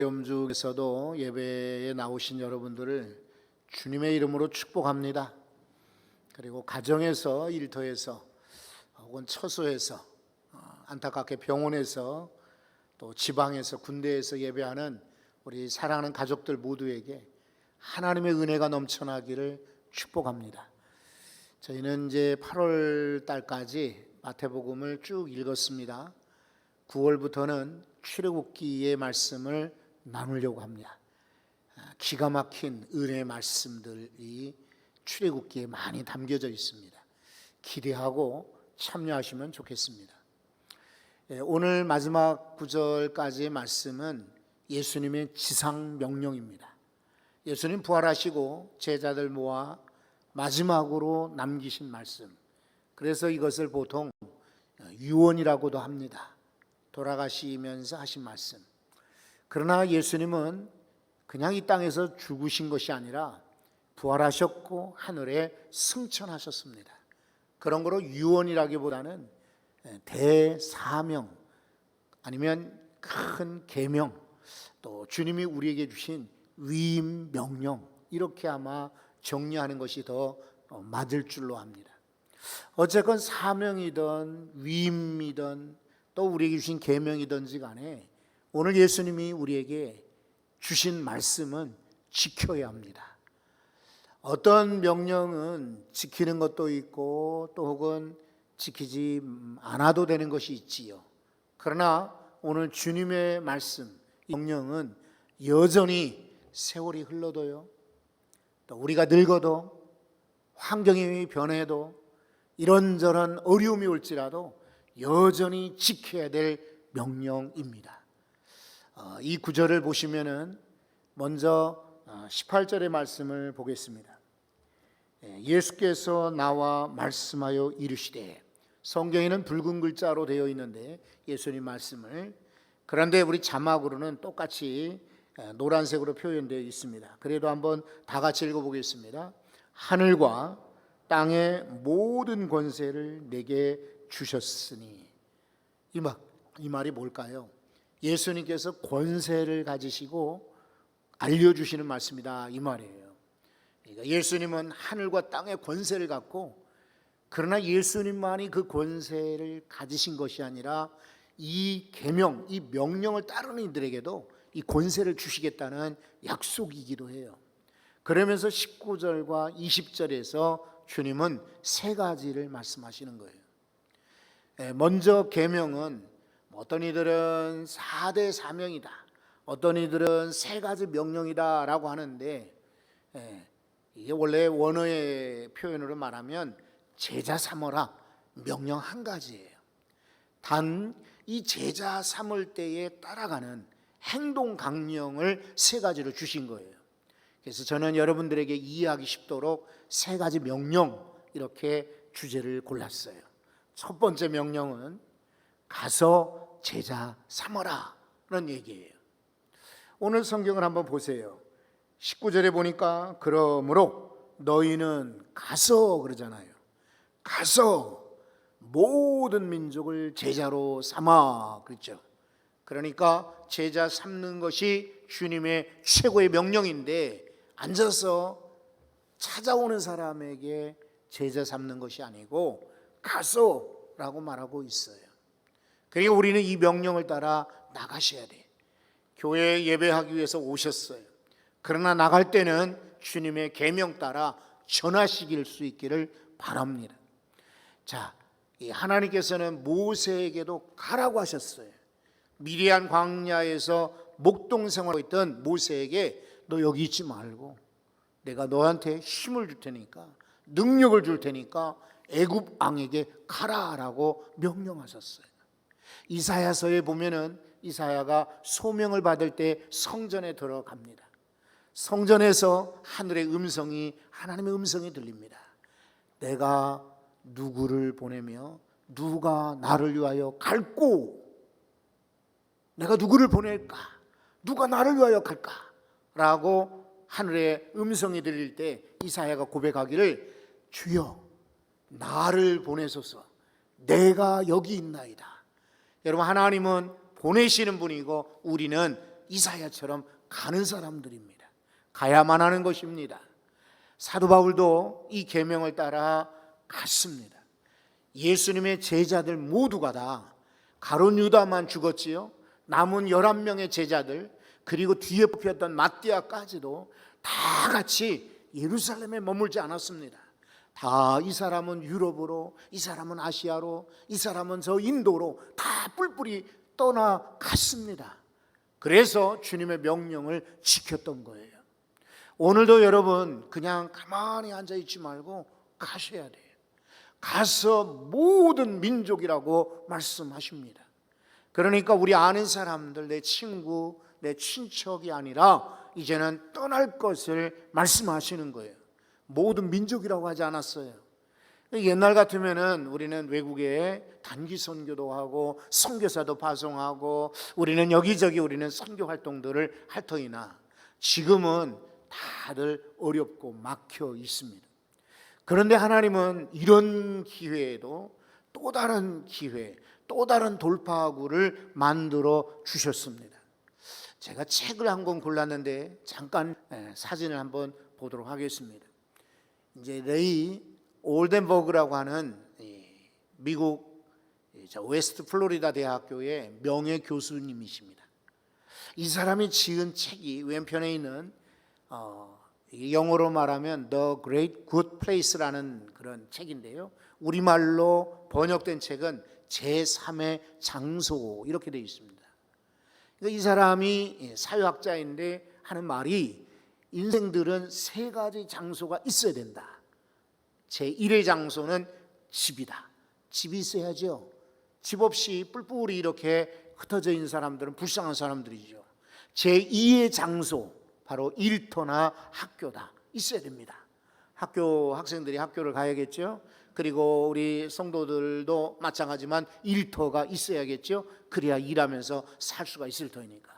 염주에서도 예배에 나오신 여러분들을 주님의 이름으로 축복합니다. 그리고 가정에서, 일터에서, 혹은 처소에서, 안타깝게 병원에서, 또 지방에서, 군대에서 예배하는 우리 사랑하는 가족들 모두에게 하나님의 은혜가 넘쳐나기를 축복합니다. 저희는 이제 8월 달까지 마태복음을 쭉 읽었습니다. 9월부터는 출애굽기의 말씀을 나누려고 합니다. 기가 막힌 은혜의 말씀들이 출애굽기에 많이 담겨져 있습니다. 기대하고 참여하시면 좋겠습니다. 오늘 마지막 구절까지의 말씀은 예수님의 지상 명령입니다. 예수님 부활하시고 제자들 모아 마지막으로 남기신 말씀, 그래서 이것을 보통 유언이라고도 합니다. 돌아가시면서 하신 말씀. 그러나 예수님은 그냥 이 땅에서 죽으신 것이 아니라 부활하셨고 하늘에 승천하셨습니다. 그런 거로 유언이라기보다는 대사명, 아니면 큰 계명, 또 주님이 우리에게 주신 위임 명령, 이렇게 아마 정리하는 것이 더 맞을 줄로 압니다. 어쨌건 사명이든 위임이든 또 우리에게 주신 계명이든지 간에 오늘 예수님이 우리에게 주신 말씀은 지켜야 합니다. 어떤 명령은 지키는 것도 있고 또 혹은 지키지 않아도 되는 것이 있지요. 그러나 오늘 주님의 말씀, 명령은 여전히 세월이 흘러도요, 또 우리가 늙어도, 환경이 변해도, 이런저런 어려움이 올지라도 여전히 지켜야 될 명령입니다. 이 구절을 보시면은 먼저 18절의 말씀을 보겠습니다. 예수께서 나와 말씀하여 이르시되, 성경에는 붉은 글자로 되어 있는데 예수님 말씀을, 그런데 우리 자막으로는 똑같이 노란색으로 표현되어 있습니다. 그래도 한번 다 같이 읽어보겠습니다. 하늘과 땅의 모든 권세를 내게 주셨으니. 이 말이 뭘까요? 예수님께서 권세를 가지시고 알려주시는 말씀이다, 이 말이에요. 그러니까 예수님은 하늘과 땅의 권세를 갖고, 그러나 예수님만이 그 권세를 가지신 것이 아니라 이 계명, 이 명령을 따르는 이들에게도 이 권세를 주시겠다는 약속이기도 해요. 그러면서 19절과 20절에서 주님은 세 가지를 말씀하시는 거예요. 먼저 계명은 어떤 이들은 4대 사명이다, 어떤 이들은 세 가지 명령이다 라고 하는데, 이게 원래 원어의 표현으로 말하면 제자 삼어라, 명령 한 가지예요. 단 이 제자 삼을 때에 따라가는 행동 강령을 세 가지로 주신 거예요. 그래서 저는 여러분들에게 이해하기 쉽도록 세 가지 명령, 이렇게 주제를 골랐어요. 첫 번째 명령은 가서 제자 삼어라 라는 얘기예요. 오늘 성경을 한번 보세요. 19절에 보니까 그러므로 너희는 가서 그러잖아요. 가서 모든 민족을 제자로 삼아 그랬죠. 그러니까 제자 삼는 것이 주님의 최고의 명령인데, 앉아서 찾아오는 사람에게 제자 삼는 것이 아니고 가서라고 말하고 있어요. 그러니까 우리는 이 명령을 따라 나가셔야 돼. 교회에 예배하기 위해서 오셨어요. 그러나 나갈 때는 주님의 계명 따라 전하시길 수 있기를 바랍니다. 자, 하나님께서는 모세에게도 가라고 하셨어요. 미디안 광야에서 목동 생활하고 있던 모세에게 너 여기 있지 말고 내가 너한테 힘을 줄 테니까, 능력을 줄 테니까 애굽 왕에게 가라라고 명령하셨어요. 이사야서에 보면은 이사야가 소명을 받을 때 성전에 들어갑니다. 성전에서 하늘의 음성이, 하나님의 음성이 들립니다. 내가 누구를 보내며 누가 나를 위하여 갈고, 내가 누구를 보낼까? 누가 나를 위하여 갈까? 라고 하늘의 음성이 들릴 때 이사야가 고백하기를, 주여 나를 보내소서, 내가 여기 있나이다. 여러분, 하나님은 보내시는 분이고 우리는 이사야처럼 가는 사람들입니다. 가야만 하는 것입니다. 사도 바울도 이 계명을 따라 갔습니다. 예수님의 제자들 모두가 다 가룟 유다만 죽었지요. 남은 11명의 제자들 그리고 뒤에 뽑혔던 마띠아까지도 다 같이 예루살렘에 머물지 않았습니다. 다 이 사람은 유럽으로, 이 사람은 아시아로, 이 사람은 저 인도로 다 뿔뿔이 떠나갔습니다. 그래서 주님의 명령을 지켰던 거예요. 오늘도 여러분 그냥 가만히 앉아있지 말고 가셔야 돼요. 가서 모든 민족이라고 말씀하십니다. 그러니까 우리 아는 사람들, 내 친구, 내 친척이 아니라 이제는 떠날 것을 말씀하시는 거예요. 모든 민족이라고 하지 않았어요. 옛날 같으면은 우리는 외국에 단기 선교도 하고 선교사도 파송하고 우리는 여기저기 우리는 선교 활동들을 할 터이나 지금은 다들 어렵고 막혀 있습니다. 그런데 하나님은 이런 기회에도 또 다른 기회, 또 다른 돌파구를 만들어 주셨습니다. 제가 책을 한 권 골랐는데 잠깐 사진을 한번 보도록 하겠습니다. 이제 레이 올덴버그라고 하는 미국 웨스트 플로리다 대학교의 명예 교수님이십니다. 이 사람이 지은 책이 왼편에 있는 영어로 말하면 The Great Good Place라는 그런 책인데요. 우리말로 번역된 책은 제3의 장소 이렇게 되어 있습니다. 이 사람이 사회학자인데 하는 말이 인생들은 세 가지 장소가 있어야 된다. 제1의 장소는 집이다. 집이 있어야죠. 집 없이 뿔뿔이 이렇게 흩어져 있는 사람들은 불쌍한 사람들이죠. 제2의 장소 바로 일터나 학교다. 있어야 됩니다. 학생들이 학교를 가야겠죠. 그리고 우리 성도들도 마찬가지만 일터가 있어야겠죠. 그래야 일하면서 살 수가 있을 터이니까.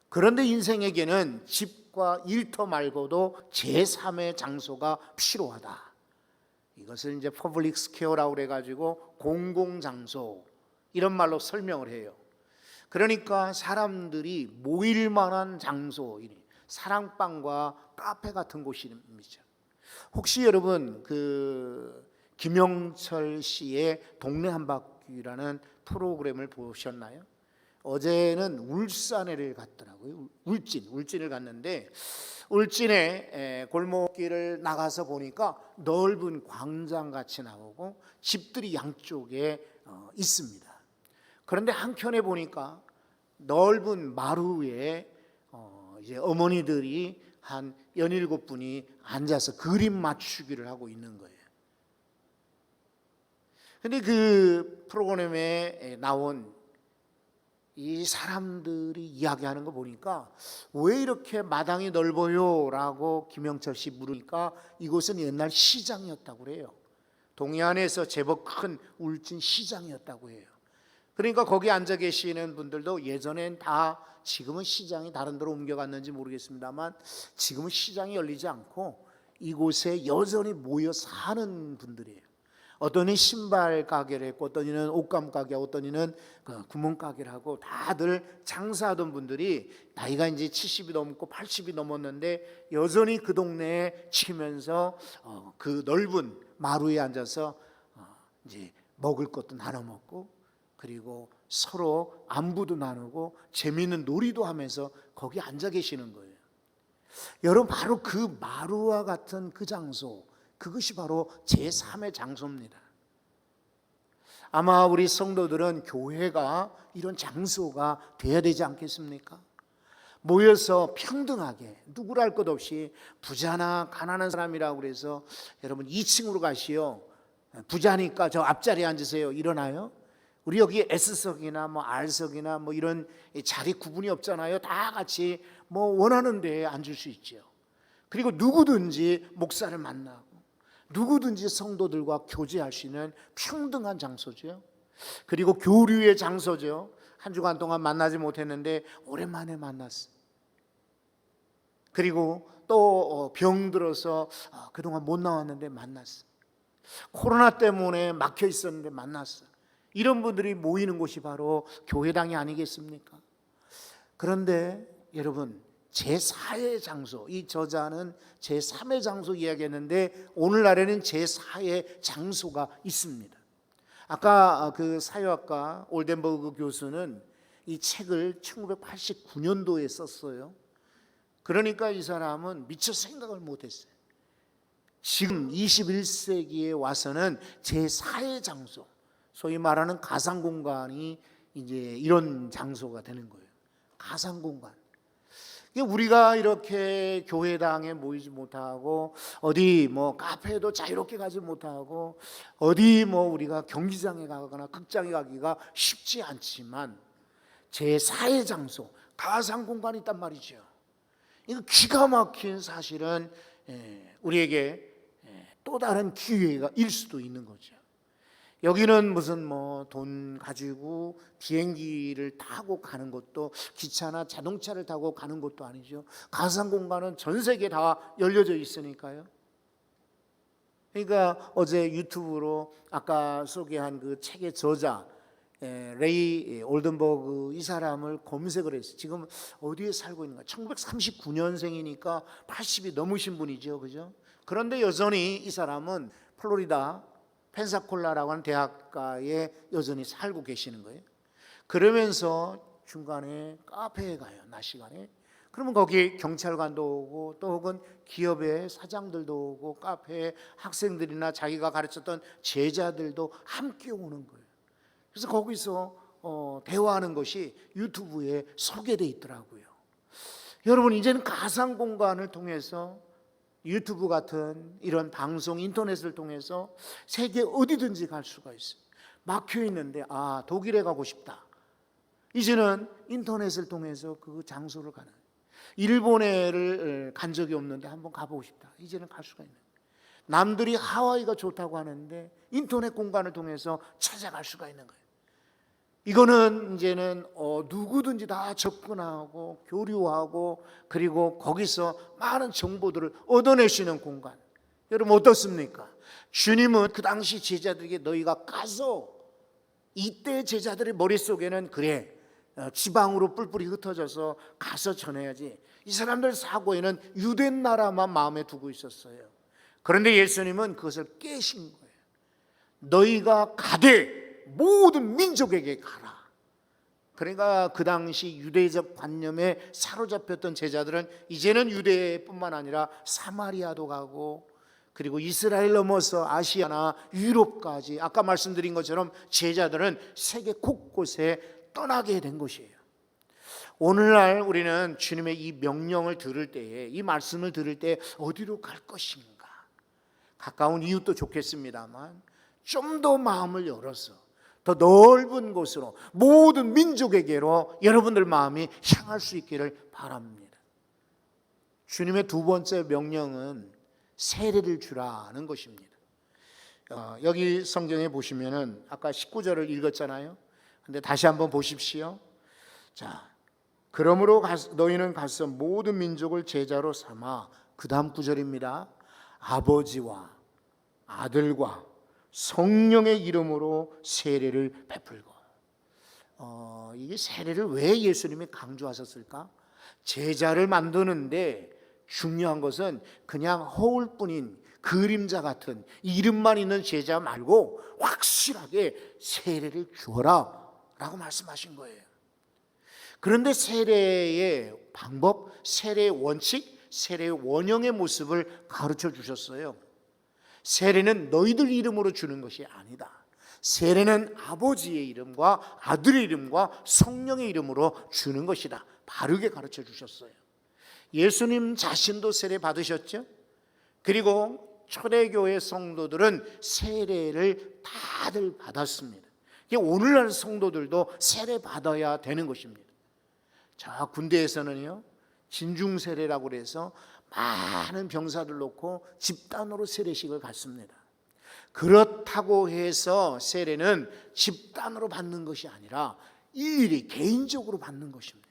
그런데 인생에게는 집과 일터 말고도 제3의 장소가 필요하다. 이것을 이제 퍼블릭 스퀘어라고 그래가지고 공공장소 이런 말로 설명을 해요. 그러니까 사람들이 모일 만한 장소, 사랑방과 카페 같은 곳입니다. 혹시 여러분 김영철 씨의 동네 한 바퀴라는 프로그램을 보셨나요? 어제는 울산에를 갔더라고요. 울진을 갔는데 울진에 골목길을 나가서 보니까 넓은 광장같이 나오고 집들이 양쪽에 있습니다. 그런데 한켠에 보니까 넓은 마루에 이제 어머니들이 한 17분이 앉아서 그림 맞추기를 하고 있는 거예요. 근데 그 프로그램에 나온 이 사람들이 이야기하는 거 보니까 왜 이렇게 마당이 넓어요? 라고 김영철 씨 물으니까 이곳은 옛날 시장이었다고 그래요. 동해안에서 제법 큰 울진 시장이었다고 해요. 그러니까 거기 앉아 계시는 분들도 예전엔 다 지금은 시장이 다른 데로 옮겨갔는지 모르겠습니다만 지금은 시장이 열리지 않고 이곳에 여전히 모여 사는 분들이에요. 어떤 이는 신발 가게를 했고 어떤 이는 옷감 가게, 어떤 이는 구멍 가게를 하고 다들 장사하던 분들이 나이가 이제 70이 넘고 80이 넘었는데 여전히 그 동네에 치면서 그 넓은 마루에 앉아서 이제 먹을 것도 나눠 먹고 그리고 서로 안부도 나누고 재미있는 놀이도 하면서 거기 앉아 계시는 거예요. 여러분 바로 그 마루와 같은 그 장소, 그것이 바로 제3의 장소입니다. 아마 우리 성도들은 교회가 이런 장소가 돼야 되지 않겠습니까? 모여서 평등하게 누구를 할 것 없이 부자나 가난한 사람이라고 그래서 여러분 2층으로 가시오. 부자니까 저 앞자리에 앉으세요. 일어나요? 우리 여기 S석이나 뭐 R석이나 뭐 이런 자리 구분이 없잖아요. 다 같이 뭐 원하는 데에 앉을 수 있죠. 그리고 누구든지 목사를 만나고 누구든지 성도들과 교제할 수 있는 평등한 장소죠. 그리고 교류의 장소죠. 한 주간 동안 만나지 못했는데 오랜만에 만났어. 그리고 또 병들어서 그동안 못 나왔는데 만났어. 코로나 때문에 막혀 있었는데 만났어. 이런 분들이 모이는 곳이 바로 교회당이 아니겠습니까? 그런데 여러분 제4의 장소, 이 저자는 제3의 장소 이야기했는데 오늘날에는 제4의 장소가 있습니다. 아까 그 사회학과 올덴버그 교수는 이 책을 1989년도에 썼어요. 그러니까 이 사람은 미처 생각을 못했어요. 지금 21세기에 와서는 제4의 장소, 소위 말하는 가상공간이 이제 이런 장소가 되는 거예요. 가상공간. 우리가 이렇게 교회당에 모이지 못하고 어디 뭐 카페에도 자유롭게 가지 못하고 어디 뭐 우리가 경기장에 가거나 극장에 가기가 쉽지 않지만 제4의 장소, 가상공간이 있단 말이죠. 이거 기가 막힌 사실은 우리에게 또 다른 기회가 일 수도 있는 거죠. 여기는 무슨 뭐 돈 가지고 비행기를 타고 가는 것도, 기차나 자동차를 타고 가는 것도 아니죠. 가상공간은 전 세계에 다 열려져 있으니까요. 그러니까 어제 유튜브로 아까 소개한 그 책의 저자 레이 올덴버그 이 사람을 검색을 했어요. 지금 어디에 살고 있는가? 1939년생이니까 80이 넘으신 분이죠, 그죠? 그런데 여전히 이 사람은 플로리다 펜사콜라라고 하는 대학가에 여전히 살고 계시는 거예요. 그러면서 중간에 카페에 가요, 낮 시간에. 그러면 거기 경찰관도 오고 또 혹은 기업의 사장들도 오고 카페에 학생들이나 자기가 가르쳤던 제자들도 함께 오는 거예요. 그래서 거기서 대화하는 것이 유튜브에 소개되어 있더라고요. 여러분, 이제는 가상 공간을 통해서 유튜브 같은 이런 방송, 인터넷을 통해서 세계 어디든지 갈 수가 있어요. 막혀 있는데 독일에 가고 싶다. 이제는 인터넷을 통해서 그 장소를 가는. 일본에를 간 적이 없는데 한번 가보고 싶다. 이제는 갈 수가 있는. 남들이 하와이가 좋다고 하는데 인터넷 공간을 통해서 찾아갈 수가 있는 거예요. 이거는 이제는 누구든지 다 접근하고 교류하고 그리고 거기서 많은 정보들을 얻어낼 수 있는 공간. 여러분 어떻습니까? 주님은 그 당시 제자들에게 너희가 가서, 이때 제자들의 머릿속에는 그래 지방으로 뿔뿔이 흩어져서 가서 전해야지, 이 사람들 사고에는 유대 나라만 마음에 두고 있었어요. 그런데 예수님은 그것을 깨신 거예요. 너희가 가되 모든 민족에게 가라. 그러니까 그 당시 유대적 관념에 사로잡혔던 제자들은 이제는 유대뿐만 아니라 사마리아도 가고 그리고 이스라엘 넘어서 아시아나 유럽까지, 아까 말씀드린 것처럼 제자들은 세계 곳곳에 떠나게 된 것이에요. 오늘날 우리는 주님의 이 명령을 들을 때에, 이 말씀을 들을 때 어디로 갈 것인가? 가까운 이웃도 좋겠습니다만 좀 더 마음을 열어서 더 넓은 곳으로 모든 민족에게로 여러분들 마음이 향할 수 있기를 바랍니다. 주님의 두 번째 명령은 세례를 주라는 것입니다. 여기 성경에 보시면은 아까 19절을 읽었잖아요. 근데 다시 한번 보십시오. 자, 그러므로 너희는 가서 모든 민족을 제자로 삼아, 그 다음 구절입니다. 아버지와 아들과 성령의 이름으로 세례를 베풀고. 이게 세례를 왜 예수님이 강조하셨을까? 제자를 만드는데 중요한 것은 그냥 허울뿐인 그림자 같은 이름만 있는 제자 말고 확실하게 세례를 주어라 라고 말씀하신 거예요. 그런데 세례의 방법, 세례의 원칙, 세례의 원형의 모습을 가르쳐 주셨어요. 세례는 너희들 이름으로 주는 것이 아니다. 세례는 아버지의 이름과 아들의 이름과 성령의 이름으로 주는 것이다. 바르게 가르쳐 주셨어요. 예수님 자신도 세례 받으셨죠? 그리고 초대교회 성도들은 세례를 다들 받았습니다. 오늘날 성도들도 세례 받아야 되는 것입니다. 자, 군대에서는요, 진중세례라고 해서 많은 병사들 놓고 집단으로 세례식을 갖습니다. 그렇다고 해서 세례는 집단으로 받는 것이 아니라 일일이 개인적으로 받는 것입니다.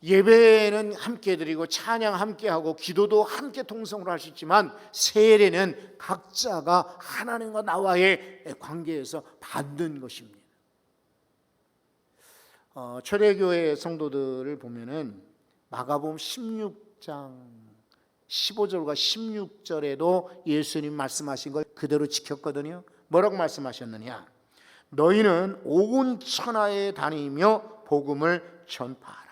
예배는 함께 드리고 찬양 함께 하고 기도도 함께 통성으로 할 수 있지만 세례는 각자가 하나님과 나와의 관계에서 받는 것입니다. 초대교회 성도들을 보면은 마가복음 16장 15절과 16절에도 예수님 말씀하신 걸 그대로 지켰거든요. 뭐라고 말씀하셨느냐? 너희는 온 천하에 다니며 복음을 전파하라.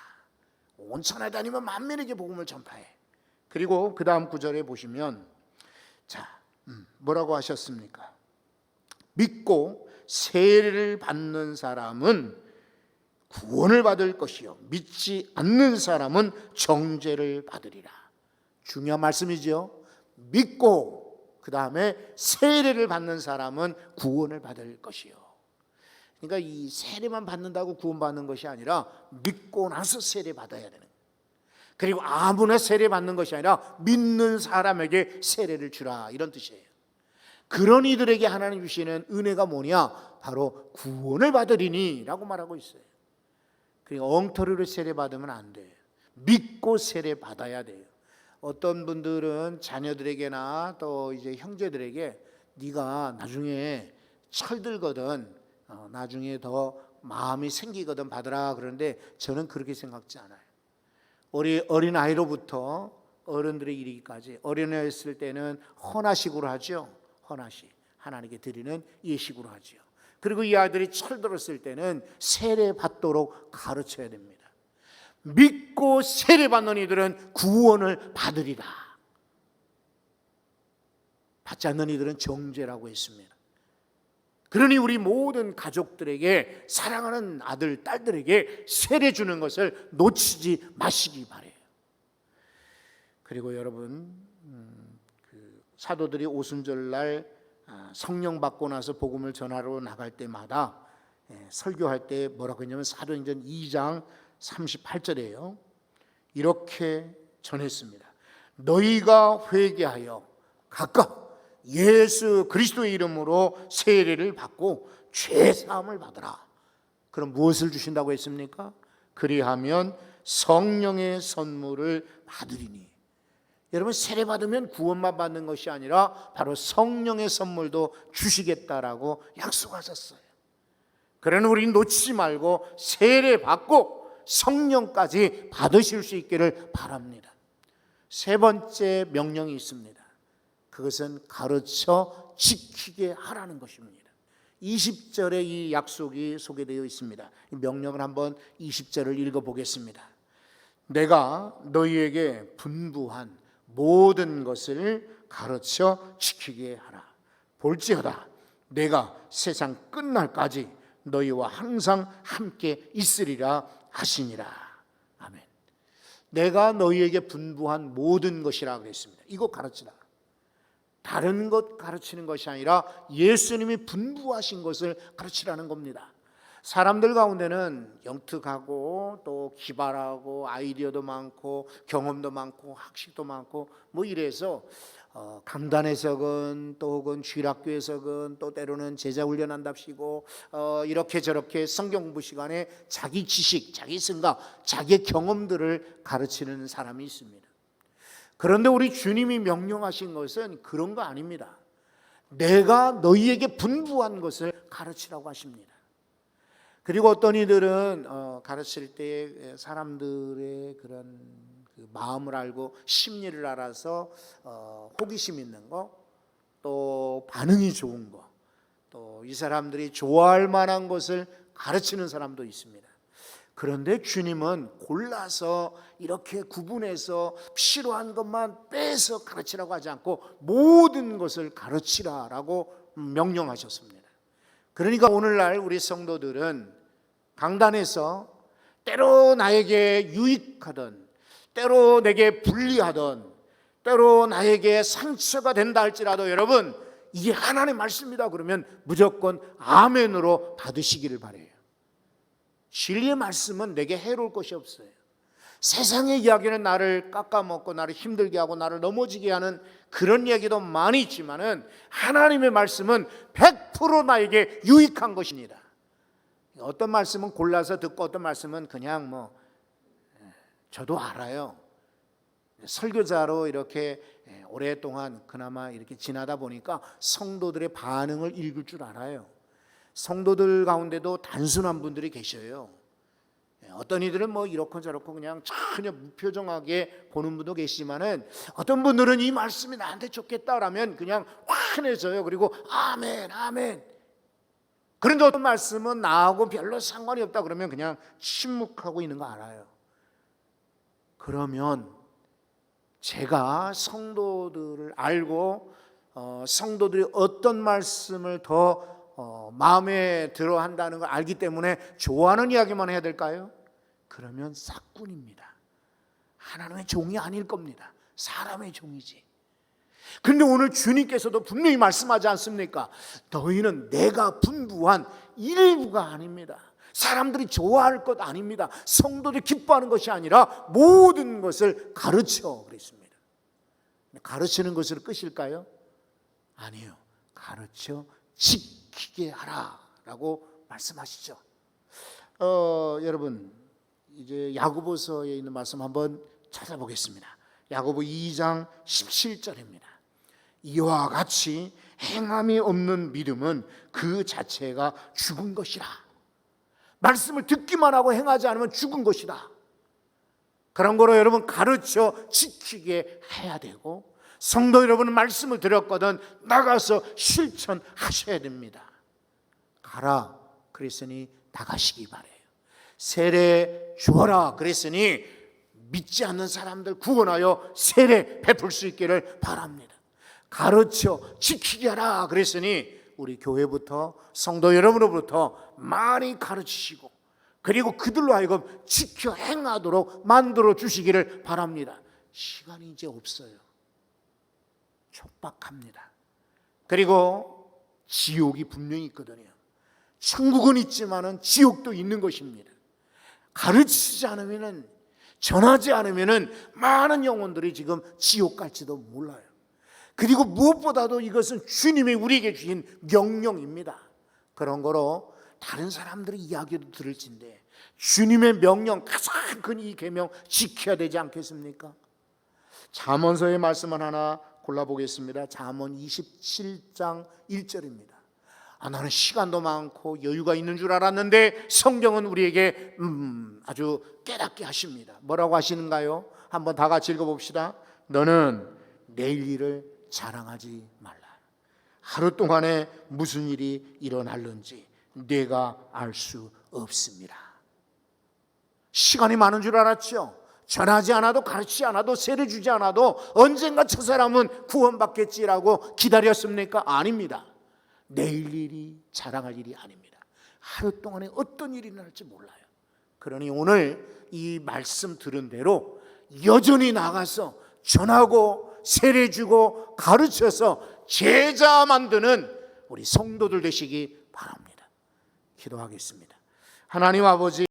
온 천하에 다니며 만민에게 복음을 전파해. 그리고 그 다음 구절에 보시면 뭐라고 하셨습니까? 믿고 세례를 받는 사람은 구원을 받을 것이요 믿지 않는 사람은 정죄를 받으리라. 중요한 말씀이죠. 믿고 그 다음에 세례를 받는 사람은 구원을 받을 것이요. 그러니까 이 세례만 받는다고 구원받는 것이 아니라 믿고 나서 세례 받아야 되는 거예요. 그리고 아무나 세례 받는 것이 아니라 믿는 사람에게 세례를 주라, 이런 뜻이에요. 그런 이들에게 하나님 주시는 은혜가 뭐냐? 바로 구원을 받으리니 라고 말하고 있어요. 그러니까 엉터리로 세례 받으면 안 돼요. 믿고 세례 받아야 돼요. 어떤 분들은 자녀들에게나 또 이제 형제들에게 네가 나중에 철들거든, 나중에 더 마음이 생기거든 받으라 그러는데 저는 그렇게 생각지 않아요. 어린 아이로부터 어른들의 이르기까지, 어린애였을 때는 헌화식으로 하죠. 헌화식, 하나님께 드리는 예식으로 하죠. 그리고 이 아이들이 철들었을 때는 세례 받도록 가르쳐야 됩니다. 믿고 세례 받는 이들은 구원을 받으리라. 받지 않는 이들은 정죄라고 했습니다. 그러니 우리 모든 가족들에게, 사랑하는 아들, 딸들에게 세례 주는 것을 놓치지 마시기 바래요. 그리고 여러분, 사도들이 오순절날 성령 받고 나서 복음을 전하러 나갈 때마다 설교할 때 뭐라고 했냐면 사도행전 2장 38절이에요. 이렇게 전했습니다. 너희가 회개하여 각각 예수 그리스도의 이름으로 세례를 받고 죄 사함을 받으라. 그럼 무엇을 주신다고 했습니까? 그리하면 성령의 선물을 받으리니. 여러분, 세례 받으면 구원만 받는 것이 아니라 바로 성령의 선물도 주시겠다라고 약속하셨어요. 그러나 우리는 놓치지 말고 세례 받고 성령까지 받으실 수 있기를 바랍니다. 세 번째 명령이 있습니다. 그것은 가르쳐 지키게 하라는 것입니다. 20절에 이 약속이 소개되어 있습니다. 이 명령을 한번 20절을 읽어보겠습니다. 내가 너희에게 분부한 모든 것을 가르쳐 지키게 하라. 볼지어다 내가 세상 끝날까지 너희와 항상 함께 있으리라 하시니라. 아멘. 내가 너희에게 분부한 모든 것이라 그랬습니다. 이거 가르치라. 다른 것 가르치는 것이 아니라 예수님이 분부하신 것을 가르치라는 겁니다. 사람들 가운데는 영특하고 또 기발하고 아이디어도 많고 경험도 많고 학식도 많고 뭐 이래서 강단에서건 또 혹은 주일학교에서건 또 때로는 제자훈련한답시고 이렇게 저렇게 성경 공부 시간에 자기 지식, 자기 생각, 자기의 경험들을 가르치는 사람이 있습니다. 그런데 우리 주님이 명령하신 것은 그런 거 아닙니다. 내가 너희에게 분부한 것을 가르치라고 하십니다. 그리고 어떤 이들은 가르칠 때 사람들의 그런 그 마음을 알고 심리를 알아서 호기심 있는 거, 또 반응이 좋은 거, 또 이 사람들이 좋아할 만한 것을 가르치는 사람도 있습니다. 그런데 주님은 골라서 이렇게 구분해서 필요한 것만 빼서 가르치라고 하지 않고 모든 것을 가르치라라고 명령하셨습니다. 그러니까 오늘날 우리 성도들은 강단에서 때로 나에게 유익하던, 때로 내게 불리하던, 때로 나에게 상처가 된다 할지라도 여러분, 이게 하나님의 말씀이다 그러면 무조건 아멘으로 받으시기를 바라요. 진리의 말씀은 내게 해로울 것이 없어요. 세상의 이야기는 나를 깎아먹고 나를 힘들게 하고 나를 넘어지게 하는 그런 이야기도 많이 있지만은 하나님의 말씀은 100% 나에게 유익한 것입니다. 어떤 말씀은 골라서 듣고 어떤 말씀은 그냥 저도 알아요. 설교자로 이렇게 오랫동안 그나마 이렇게 지나다 보니까 성도들의 반응을 읽을 줄 알아요. 성도들 가운데도 단순한 분들이 계셔요. 어떤 이들은 뭐 이렇고 저렇고 그냥 전혀 무표정하게 보는 분도 계시지만은 어떤 분들은 이 말씀이 나한테 좋겠다라면 그냥 환해져요. 그리고 아멘 아멘. 그런데 어떤 말씀은 나하고 별로 상관이 없다 그러면 그냥 침묵하고 있는 거 알아요. 그러면 제가 성도들을 알고 성도들이 어떤 말씀을 더 마음에 들어 한다는 걸 알기 때문에 좋아하는 이야기만 해야 될까요? 그러면 싹군입니다. 하나님의 종이 아닐 겁니다. 사람의 종이지. 그런데 오늘 주님께서도 분명히 말씀하지 않습니까? 너희는 내가 분부한 일부가 아닙니다. 사람들이 좋아할 것 아닙니다. 성도들이 기뻐하는 것이 아니라 모든 것을 가르쳐 그랬습니다. 가르치는 것으로 끝일까요? 아니요. 가르쳐 지키게 하라라고 말씀하시죠. 여러분 이제 야고보서에 있는 말씀 한번 찾아보겠습니다. 야고보 2장 17절입니다. 이와 같이 행함이 없는 믿음은 그 자체가 죽은 것이라. 말씀을 듣기만 하고 행하지 않으면 죽은 것이다. 그런 거로 여러분 가르쳐 지키게 해야 되고, 성도 여러분은 말씀을 드렸거든 나가서 실천하셔야 됩니다. 가라 그랬으니 나가시기 바래요. 세례 주어라 그랬으니 믿지 않는 사람들 구원하여 세례 베풀 수 있기를 바랍니다. 가르쳐 지키게 하라 그랬으니 우리 교회부터 성도 여러분으로부터 많이 가르치시고 그리고 그들로 하여금 지켜 행하도록 만들어 주시기를 바랍니다. 시간이 이제 없어요. 촉박합니다. 그리고 지옥이 분명히 있거든요. 천국은 있지만은 지옥도 있는 것입니다. 가르치지 않으면은, 전하지 않으면은 많은 영혼들이 지금 지옥 갈지도 몰라요. 그리고 무엇보다도 이것은 주님이 우리에게 주신 명령입니다. 그런 거로 다른 사람들의 이야기도 들을진데 주님의 명령, 가장 큰 이 계명 지켜야 되지 않겠습니까? 잠언서의 말씀을 하나 골라보겠습니다. 잠언 27장 1절입니다. 나는 시간도 많고 여유가 있는 줄 알았는데 성경은 우리에게 아주 깨닫게 하십니다. 뭐라고 하시는가요? 한번 다 같이 읽어봅시다. 너는 내일 일을 자랑하지 말라. 하루 동안에 무슨 일이 일어날는지 내가 알 수 없습니다. 시간이 많은 줄 알았죠? 전하지 않아도 가르치지 않아도 세례 주지 않아도 언젠가 저 사람은 구원받겠지라고 기다렸습니까? 아닙니다. 내일 일이 자랑할 일이 아닙니다. 하루 동안에 어떤 일이 날지 몰라요. 그러니 오늘 이 말씀 들은 대로 여전히 나가서 전하고 세례 주고 가르쳐서 제자 만드는 우리 성도들 되시기 바랍니다. 기도하겠습니다. 하나님 아버지,